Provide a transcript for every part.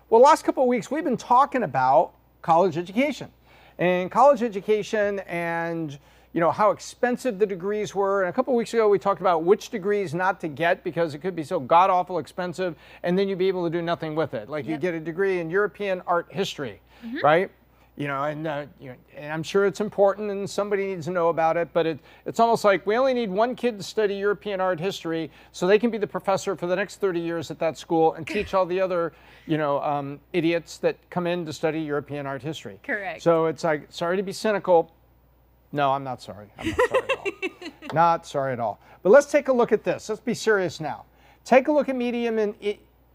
Well, last couple of weeks, we've been talking about college education and how expensive the degrees were. And a couple of weeks ago, we talked about which degrees not to get because it could be so god-awful expensive, and then you'd be able to do nothing with it. Like you get a degree in European art history, right? And I'm sure it's important and somebody needs to know about it, but it's almost like we only need one kid to study European art history so they can be the professor for the next 30 years at that school and teach all the other, idiots that come in to study European art history. Correct. So it's like, sorry to be cynical. No, I'm not sorry. I'm not sorry at all. Not sorry at all. But let's take a look at this. Let's be serious now. Take a look at median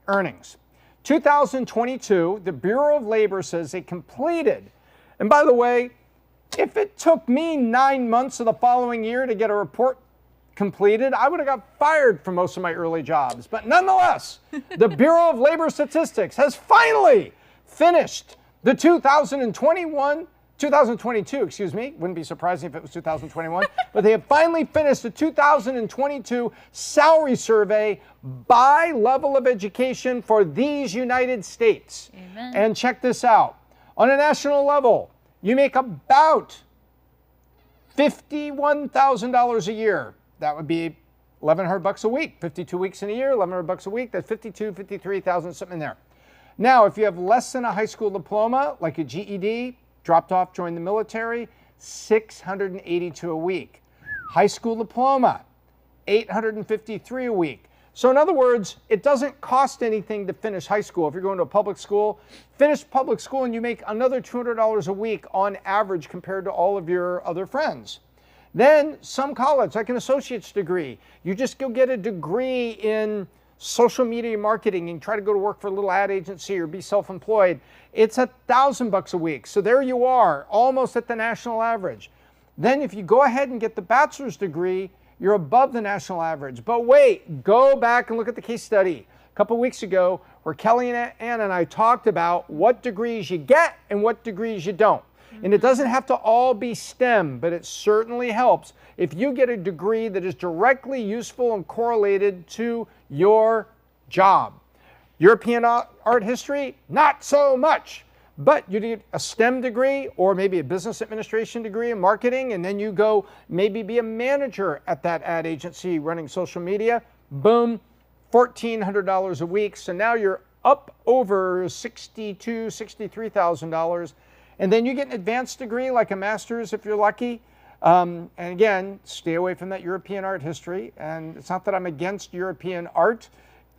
earnings. 2022, the Bureau of Labor says they completed. And by the way, if it took me 9 months of the following year to get a report completed, I would have got fired from most of my early jobs. But nonetheless, the Bureau of Labor Statistics has finally finished the 2022, excuse me. Wouldn't be surprising if it was 2021. But they have finally finished the 2022 salary survey by level of education for these United States. Amen. And check this out. On a national level, you make about $51,000 a year. That would be $1,100 a week. 52 weeks in a year, $1,100 a week. That's $52,000, $53,000, something in there. Now, if you have less than a high school diploma, like a GED, dropped off, joined the military, $682 a week. High school diploma, $853 a week. So in other words, it doesn't cost anything to finish high school. If you're going to a public school, finish public school and you make another $200 a week on average compared to all of your other friends. Then some college, like an associate's degree, you just go get a degree in social media marketing and try to go to work for a little ad agency or be self-employed. It's $1,000 a week. So there you are, almost at the national average. Then if you go ahead and get the bachelor's degree, you're above the national average. But wait, go back and look at the case study a couple weeks ago where Kelly and Ann and I talked about what degrees you get and what degrees you don't. And it doesn't have to all be STEM, but it certainly helps if you get a degree that is directly useful and correlated to your job. European art history, not so much. But you need a STEM degree or maybe a business administration degree in marketing, and then you go maybe be a manager at that ad agency running social media. Boom, $1,400 a week. So now you're up over $62,000, $63,000. And then you get an advanced degree like a master's if you're lucky. And again, stay away from that European art history. And it's not that I'm against European art.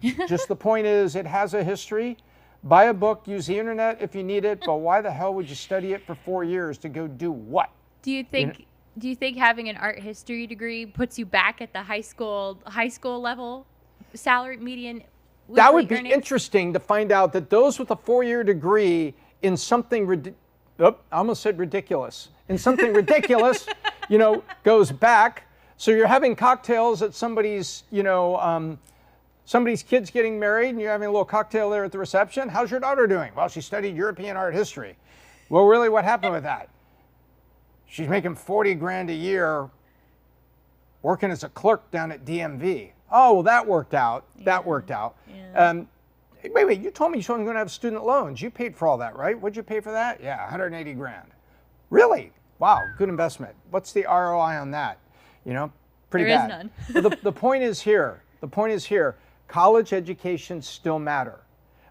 Just the point is it has a history. Buy a book, use the internet if you need it, but why the hell would you study it for 4 years to go do what? Do you think having an art history degree puts you back at the high school level salary median? That would be earnings? Interesting to find out that those with a 4-year degree in something I almost said ridiculous. In something ridiculous, goes back. So you're having cocktails at somebody's, somebody's kid's getting married and you're having a little cocktail there at the reception. How's your daughter doing? Well, she studied European art history. Well, really, what happened with that? She's making $40,000 a year working as a clerk down at DMV. Oh, well, that worked out. Yeah. That worked out. Yeah. Wait, you told me you weren't going to have student loans. You paid for all that, right? What'd you pay for that? Yeah, $180,000. Really? Wow, good investment. What's the ROI on that? Pretty bad. There is none. But the point is here. College educations still matter.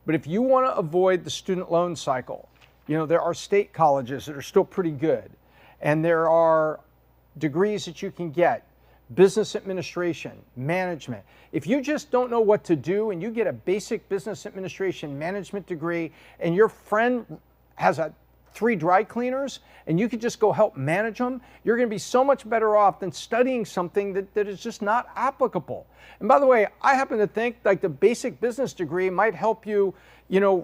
But if you want to avoid the student loan cycle, there are state colleges that are still pretty good. And there are degrees that you can get, business administration, management. If you just don't know what to do and you get a basic business administration management degree and your friend has 3 dry cleaners and you could just go help manage them, you're going to be so much better off than studying something that is just not applicable. And by the way, I happen to think like the basic business degree might help you,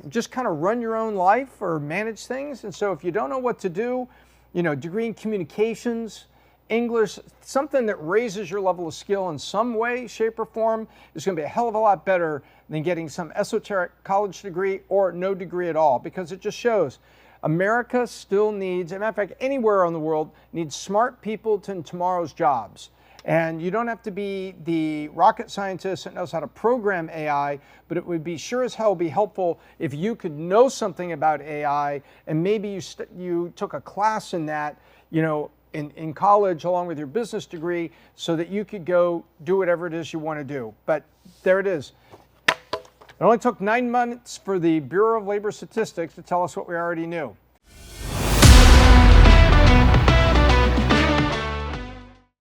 just kind of run your own life or manage things. And so if you don't know what to do, degree in communications, English, something that raises your level of skill in some way, shape, or form is going to be a hell of a lot better than getting some esoteric college degree or no degree at all, because it just shows America still needs, as a matter of fact, anywhere in the world, needs smart people to tomorrow's jobs. And you don't have to be the rocket scientist that knows how to program AI, but it would be sure as hell be helpful if you could know something about AI, and maybe you took a class in that, in college along with your business degree, so that you could go do whatever it is you want to do. But there it is. It only took 9 months for the Bureau of Labor Statistics to tell us what we already knew.